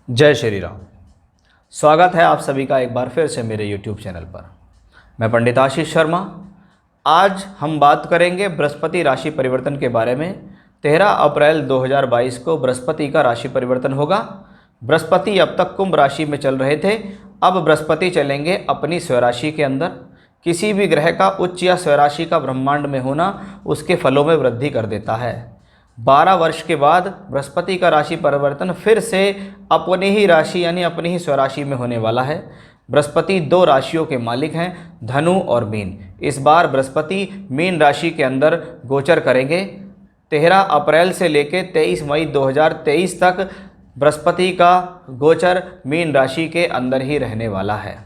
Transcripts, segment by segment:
जय श्री राम। स्वागत है आप सभी का एक बार फिर से मेरे YouTube चैनल पर। मैं पंडित आशीष शर्मा। आज हम बात करेंगे बृहस्पति राशि परिवर्तन के बारे में। 13 अप्रैल 2022 को बृहस्पति का राशि परिवर्तन होगा। बृहस्पति अब तक कुंभ राशि में चल रहे थे, अब बृहस्पति चलेंगे अपनी स्वराशि के अंदर। किसी भी ग्रह का उच्च या स्वराशि का ब्रह्मांड में होना उसके फलों में वृद्धि कर देता है। 12 वर्ष के बाद बृहस्पति का राशि परिवर्तन फिर से अपनी ही राशि यानी अपनी ही स्वराशि में होने वाला है। बृहस्पति 2 राशियों के मालिक हैं, धनु और मीन। इस बार बृहस्पति मीन राशि के अंदर गोचर करेंगे। 13 अप्रैल से लेकर 23 मई 2023 तक बृहस्पति का गोचर मीन राशि के अंदर ही रहने वाला है।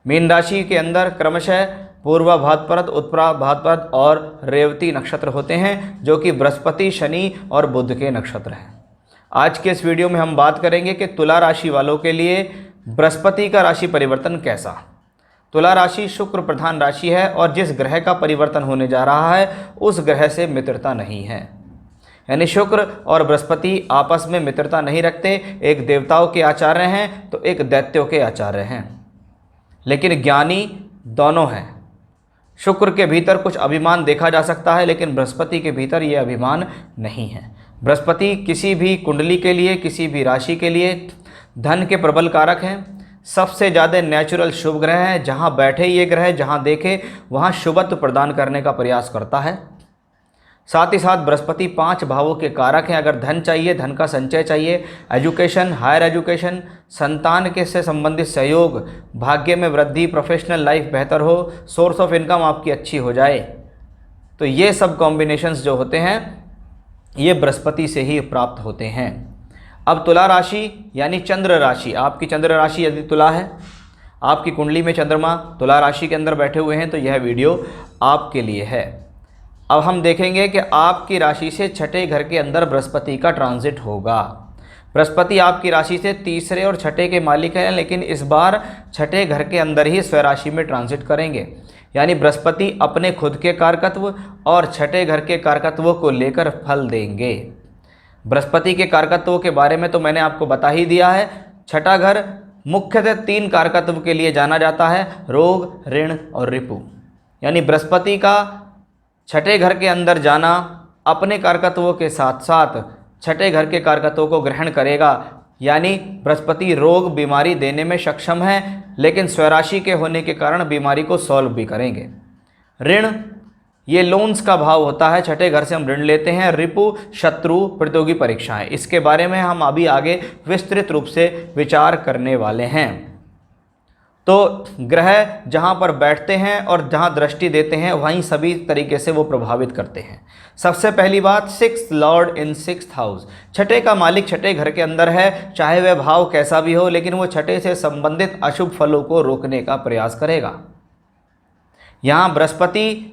मीन राशि के अंदर क्रमशः पूर्वा भाद्रपद, उत्तरा भाद्रपद और रेवती नक्षत्र होते हैं, जो कि बृहस्पति, शनि और बुध के नक्षत्र हैं। आज के इस वीडियो में हम बात करेंगे कि तुला राशि वालों के लिए बृहस्पति का राशि परिवर्तन कैसा। तुला राशि शुक्र प्रधान राशि है और जिस ग्रह का परिवर्तन होने जा रहा है उस ग्रह से मित्रता नहीं है, यानी शुक्र और बृहस्पति आपस में मित्रता नहीं रखते। एक देवताओं के आचार्य हैं तो एक दैत्यों के आचार्य हैं, लेकिन ज्ञानी दोनों हैं। शुक्र के भीतर कुछ अभिमान देखा जा सकता है, लेकिन बृहस्पति के भीतर ये अभिमान नहीं है। बृहस्पति किसी भी कुंडली के लिए, किसी भी राशि के लिए धन के प्रबल कारक हैं। सबसे ज़्यादा नेचुरल शुभ ग्रह है। जहाँ बैठे ये ग्रह, जहाँ देखे वहाँ शुभत्व प्रदान करने का प्रयास करता है। साथ ही साथ बृहस्पति 5 भावों के कारक हैं। अगर धन चाहिए, धन का संचय चाहिए, एजुकेशन, हायर एजुकेशन, संतान के से संबंधित सहयोग, भाग्य में वृद्धि, प्रोफेशनल लाइफ बेहतर हो, सोर्स ऑफ इनकम आपकी अच्छी हो जाए, तो ये सब कॉम्बिनेशंस जो होते हैं ये बृहस्पति से ही प्राप्त होते हैं। अब तुला राशि यानी चंद्र राशि, आपकी चंद्र राशि यदि तुला है, आपकी कुंडली में चंद्रमा तुला राशि के अंदर बैठे हुए हैं, तो यह वीडियो आपके लिए है। अब हम देखेंगे कि आपकी राशि से छठे घर के अंदर बृहस्पति का ट्रांजिट होगा। बृहस्पति आपकी राशि से तीसरे और छठे के मालिक हैं, लेकिन इस बार छठे घर के अंदर ही स्वराशि में ट्रांजिट करेंगे। यानी बृहस्पति अपने खुद के कारकत्व और छठे घर के कारकत्वों को लेकर फल देंगे। बृहस्पति के कारकत्वों के बारे में तो मैंने आपको बता ही दिया है। छठा घर मुख्यतः 3 कारकत्व के लिए जाना जाता है, रोग, ऋण और रिपु। यानी बृहस्पति का छठे घर के अंदर जाना अपने कारकत्वों के साथ साथ छठे घर के कारकत्वों को ग्रहण करेगा। यानी बृहस्पति रोग, बीमारी देने में सक्षम है, लेकिन स्वराशि के होने के कारण बीमारी को सॉल्व भी करेंगे। ऋण, ये लोन्स का भाव होता है, छठे घर से हम ऋण लेते हैं। रिपु, शत्रु, प्रतियोगी परीक्षाएं, इसके बारे में हम अभी आगे विस्तृत रूप से विचार करने वाले हैं। तो ग्रह जहाँ पर बैठते हैं और जहाँ दृष्टि देते हैं वहीं सभी तरीके से वो प्रभावित करते हैं। सबसे पहली बात, 6th लॉर्ड इन 6th हाउस, छठे का मालिक छठे घर के अंदर है। चाहे वह भाव कैसा भी हो, लेकिन वो छठे से संबंधित अशुभ फलों को रोकने का प्रयास करेगा। यहाँ बृहस्पति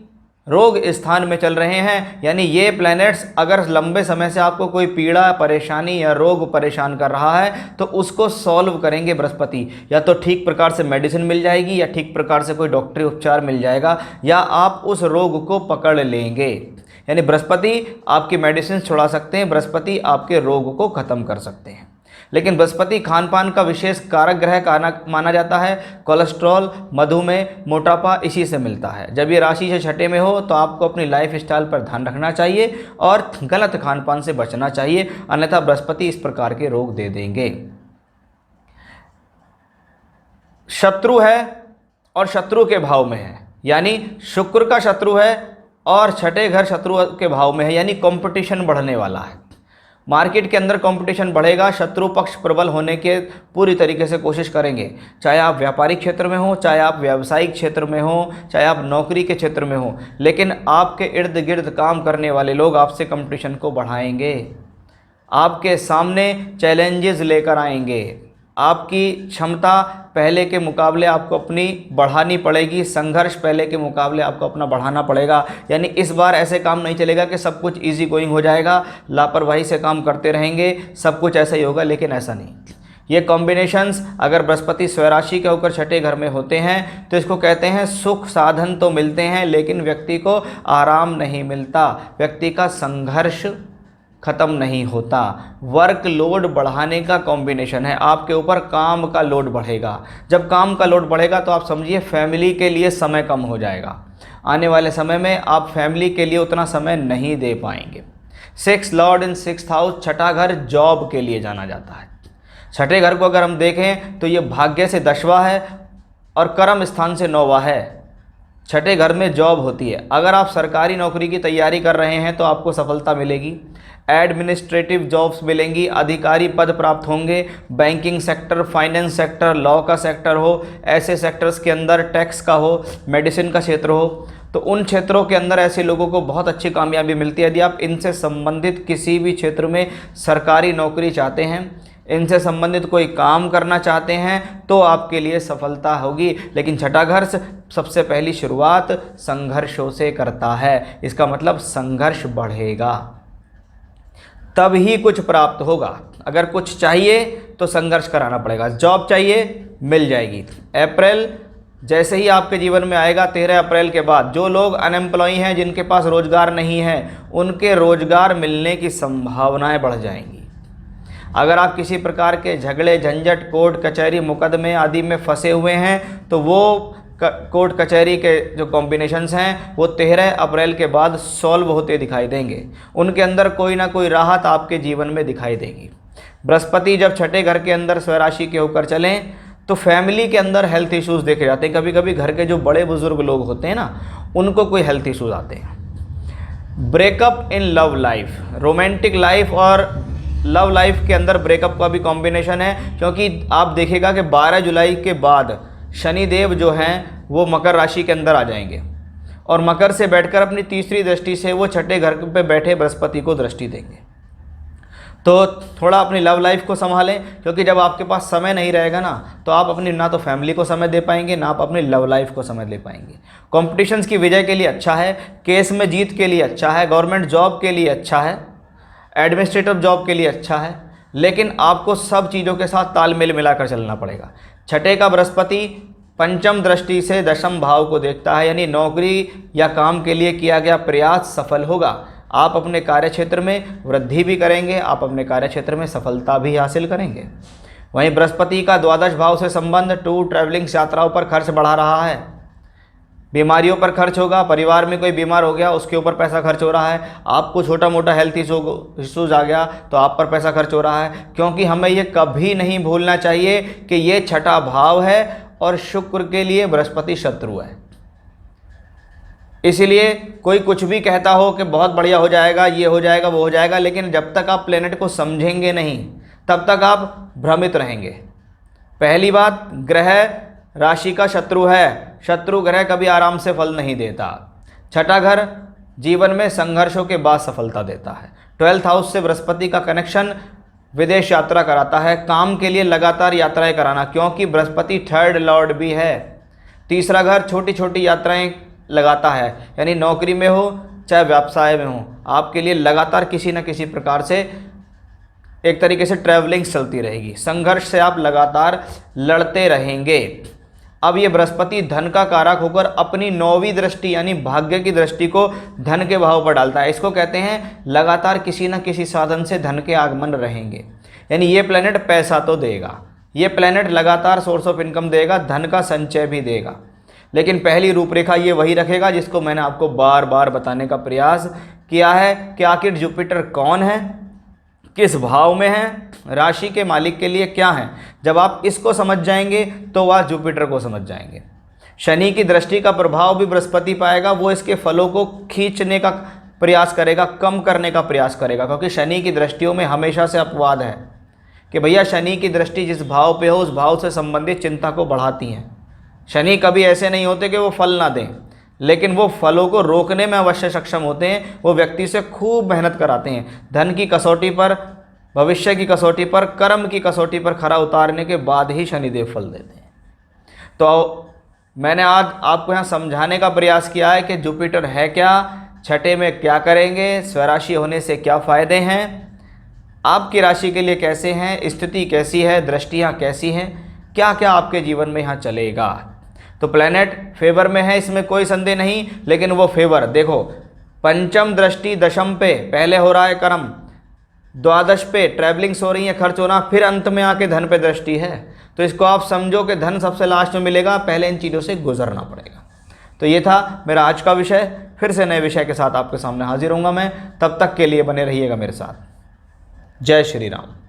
रोग स्थान में चल रहे हैं, यानी ये प्लैनेट्स अगर लंबे समय से आपको कोई पीड़ा, परेशानी या रोग परेशान कर रहा है तो उसको सॉल्व करेंगे बृहस्पति। या तो ठीक प्रकार से मेडिसिन मिल जाएगी, या ठीक प्रकार से कोई डॉक्टरी उपचार मिल जाएगा, या आप उस रोग को पकड़ लेंगे। यानी बृहस्पति आपकी मेडिसिन छुड़ा सकते हैं, बृहस्पति आपके रोग को ख़त्म कर सकते हैं। लेकिन बृहस्पति खान पान का विशेष कारक ग्रह माना जाता है। कोलेस्ट्रॉल, मधुमेह, मोटापा इसी से मिलता है। जब ये राशि से छठे में हो तो आपको अपनी लाइफ स्टाइल पर ध्यान रखना चाहिए और गलत खान पान से बचना चाहिए, अन्यथा बृहस्पति इस प्रकार के रोग दे देंगे। शत्रु है और शत्रु के भाव में है, यानी शुक्र का शत्रु है और छठे घर शत्रु के भाव में है, यानी कंपटीशन बढ़ने वाला है। मार्केट के अंदर कंपटीशन बढ़ेगा, शत्रु पक्ष प्रबल होने के पूरी तरीके से कोशिश करेंगे। चाहे आप व्यापारिक क्षेत्र में हो, चाहे आप व्यावसायिक क्षेत्र में हो, चाहे आप नौकरी के क्षेत्र में हो, लेकिन आपके इर्द गिर्द काम करने वाले लोग आपसे कंपटीशन को बढ़ाएंगे, आपके सामने चैलेंजेस लेकर आएंगे। आपकी क्षमता पहले के मुकाबले आपको अपनी बढ़ानी पड़ेगी, संघर्ष पहले के मुकाबले आपको अपना बढ़ाना पड़ेगा। यानी इस बार ऐसे काम नहीं चलेगा कि सब कुछ इजी गोइंग हो जाएगा, लापरवाही से काम करते रहेंगे, सब कुछ ऐसा ही होगा, लेकिन ऐसा नहीं। ये कॉम्बिनेशंस अगर बृहस्पति स्वराशि के होकर छठे घर में होते हैं तो इसको कहते हैं सुख साधन तो मिलते हैं, लेकिन व्यक्ति को आराम नहीं मिलता, व्यक्ति का संघर्ष ख़त्म नहीं होता। वर्क लोड बढ़ाने का कॉम्बिनेशन है, आपके ऊपर काम का लोड बढ़ेगा। जब काम का लोड बढ़ेगा तो आप समझिए फैमिली के लिए समय कम हो जाएगा। आने वाले समय में आप फैमिली के लिए उतना समय नहीं दे पाएंगे। 6 लॉर्ड इन 6th हाउस, छठा घर जॉब के लिए जाना जाता है। छठे घर को अगर हम देखें तो ये भाग्य से 10वां है और कर्म स्थान से 9वां है। छठे घर में जॉब होती है। अगर आप सरकारी नौकरी की तैयारी कर रहे हैं तो आपको सफलता मिलेगी। एडमिनिस्ट्रेटिव जॉब्स मिलेंगी, अधिकारी पद प्राप्त होंगे। Banking sector, finance sector, law का सेक्टर हो, ऐसे सेक्टर्स के अंदर टैक्स का हो, मेडिसिन का क्षेत्र हो, तो उन क्षेत्रों के अंदर ऐसे लोगों को बहुत अच्छी कामयाबी मिलती है। यदि आप इनसे संबंधित किसी भी क्षेत्र में सरकारी नौकरी चाहते हैं, इनसे संबंधित कोई काम करना चाहते हैं तो आपके लिए सफलता होगी। लेकिन छठा घर सबसे पहली शुरुआत संघर्षों से करता है। इसका मतलब संघर्ष बढ़ेगा तब ही कुछ प्राप्त होगा। अगर कुछ चाहिए तो संघर्ष कराना पड़ेगा। जॉब चाहिए, मिल जाएगी। अप्रैल जैसे ही आपके जीवन में आएगा, 13 अप्रैल के बाद जो लोग अनएम्प्लॉय हैं, जिनके पास रोजगार नहीं है, उनके रोजगार मिलने की संभावनाएं बढ़ जाएंगी। अगर आप किसी प्रकार के झगड़े, झंझट, कोर्ट कचहरी, मुकदमे आदि में फंसे हुए हैं तो वो कोर्ट कचहरी के जो कॉम्बिनेशंस हैं वो 13 अप्रैल के बाद सॉल्व होते दिखाई देंगे। उनके अंदर कोई ना कोई राहत आपके जीवन में दिखाई देगी। बृहस्पति जब छठे घर के अंदर स्वराशि के होकर चलें तो फैमिली के अंदर हेल्थ इश्यूज़ देखे जाते हैं। कभी कभी घर के जो बड़े बुजुर्ग लोग होते हैं ना, उनको कोई हेल्थ इश्यूज़ आते हैं। Breakup in love life, romantic life और लव लाइफ के अंदर ब्रेकअप का भी कॉम्बिनेशन है, क्योंकि आप देखिएगा कि 12 जुलाई के बाद शनिदेव जो हैं वो मकर राशि के अंदर आ जाएंगे और मकर से बैठकर अपनी तीसरी दृष्टि से वो छठे घर पे बैठे बृहस्पति को दृष्टि देंगे। तो थोड़ा अपनी लव लाइफ को संभालें, क्योंकि जब आपके पास समय नहीं रहेगा ना तो आप अपनी ना तो फैमिली को समय दे पाएंगे, ना आप अपनी लव लाइफ को समय दे पाएंगे। कॉम्पिटिशन्स की विजय के लिए अच्छा है, केस में जीत के लिए अच्छा है, गवर्नमेंट जॉब के लिए अच्छा है, एडमिनिस्ट्रेटिव जॉब के लिए अच्छा है, लेकिन आपको सब चीज़ों के साथ तालमेल मिलाकर चलना पड़ेगा। छठे का बृहस्पति पंचम दृष्टि से दशम भाव को देखता है, यानी नौकरी या काम के लिए किया गया प्रयास सफल होगा। आप अपने कार्य क्षेत्र में वृद्धि भी करेंगे, आप अपने कार्य क्षेत्र में सफलता भी हासिल करेंगे। वहीं बृहस्पति का द्वादश भाव से संबंध टूर, ट्रैवलिंग, यात्राओं पर खर्च बढ़ा रहा है। बीमारियों पर खर्च होगा, परिवार में कोई बीमार हो गया उसके ऊपर पैसा खर्च हो रहा है, आपको छोटा मोटा हेल्थ इश्यूज आ गया तो आप पर पैसा खर्च हो रहा है। क्योंकि हमें ये कभी नहीं भूलना चाहिए कि ये छठा भाव है और शुक्र के लिए बृहस्पति शत्रु है। इसीलिए कोई कुछ भी कहता हो कि बहुत बढ़िया हो जाएगा, ये हो जाएगा, वो हो जाएगा, लेकिन जब तक आप प्लेनेट को समझेंगे नहीं तब तक आप भ्रमित रहेंगे। पहली बात, ग्रह राशि का शत्रु है, शत्रु ग्रह कभी आराम से फल नहीं देता। छठा घर जीवन में संघर्षों के बाद सफलता देता है। 12th हाउस से बृहस्पति का कनेक्शन विदेश यात्रा कराता है, काम के लिए लगातार यात्राएं कराना, क्योंकि बृहस्पति 3rd लॉर्ड भी है। तीसरा घर छोटी छोटी यात्राएं लगाता है, यानी नौकरी में हो चाहे व्यवसाय में हो, आपके लिए लगातार किसी न किसी प्रकार से एक तरीके से ट्रैवलिंग चलती रहेगी। संघर्ष से आप लगातार लड़ते रहेंगे। अब ये बृहस्पति धन का कारक होकर अपनी 9वीं दृष्टि यानी भाग्य की दृष्टि को धन के भाव पर डालता है। इसको कहते हैं लगातार किसी न किसी साधन से धन के आगमन रहेंगे, यानी ये प्लेनेट पैसा तो देगा, ये प्लेनेट लगातार सोर्स ऑफ इनकम देगा, धन का संचय भी देगा। लेकिन पहली रूपरेखा ये वही रखेगा जिसको मैंने आपको बार बार बताने का प्रयास किया है कि आखिर जुपिटर कौन है, किस भाव में है, राशि के मालिक के लिए क्या है। जब आप इसको समझ जाएंगे तो वह जुपिटर को समझ जाएंगे। शनि की दृष्टि का प्रभाव भी बृहस्पति पाएगा, वो इसके फलों को खींचने का प्रयास करेगा, कम करने का प्रयास करेगा, क्योंकि शनि की दृष्टियों में हमेशा से अपवाद है कि भैया शनि की दृष्टि जिस भाव पे हो उस भाव से संबंधित चिंता को बढ़ाती हैं। शनि कभी ऐसे नहीं होते कि वो फल ना दें, लेकिन वो फलों को रोकने में अवश्य सक्षम होते हैं। वो व्यक्ति से खूब मेहनत कराते हैं। धन की कसौटी पर, भविष्य की कसौटी पर, कर्म की कसौटी पर खरा उतारने के बाद ही शनिदेव फल देते हैं। तो मैंने आज आपको यहाँ समझाने का प्रयास किया है कि जुपिटर है क्या, छठे में क्या करेंगे, स्वराशि होने से क्या फ़ायदे हैं, आपकी राशि के लिए कैसे हैं, स्थिति कैसी है, दृष्टियाँ कैसी हैं, क्या क्या आपके जीवन में यहाँ चलेगा। तो प्लैनेट फेवर में है, इसमें कोई संदेह नहीं, लेकिन वो फेवर देखो पंचम दृष्टि दशम पे पहले हो रहा है कर्म, द्वादश पे ट्रैवलिंग्स हो रही है, खर्च होना, फिर अंत में आके धन पे दृष्टि है। तो इसको आप समझो कि धन सबसे लास्ट में मिलेगा, पहले इन चीज़ों से गुजरना पड़ेगा। तो ये था मेरा आज का विषय। फिर से नए विषय के साथ आपके सामने हाजिर होऊंगा मैं। तब तक के लिए बने रहिएगा मेरे साथ। जय श्री राम।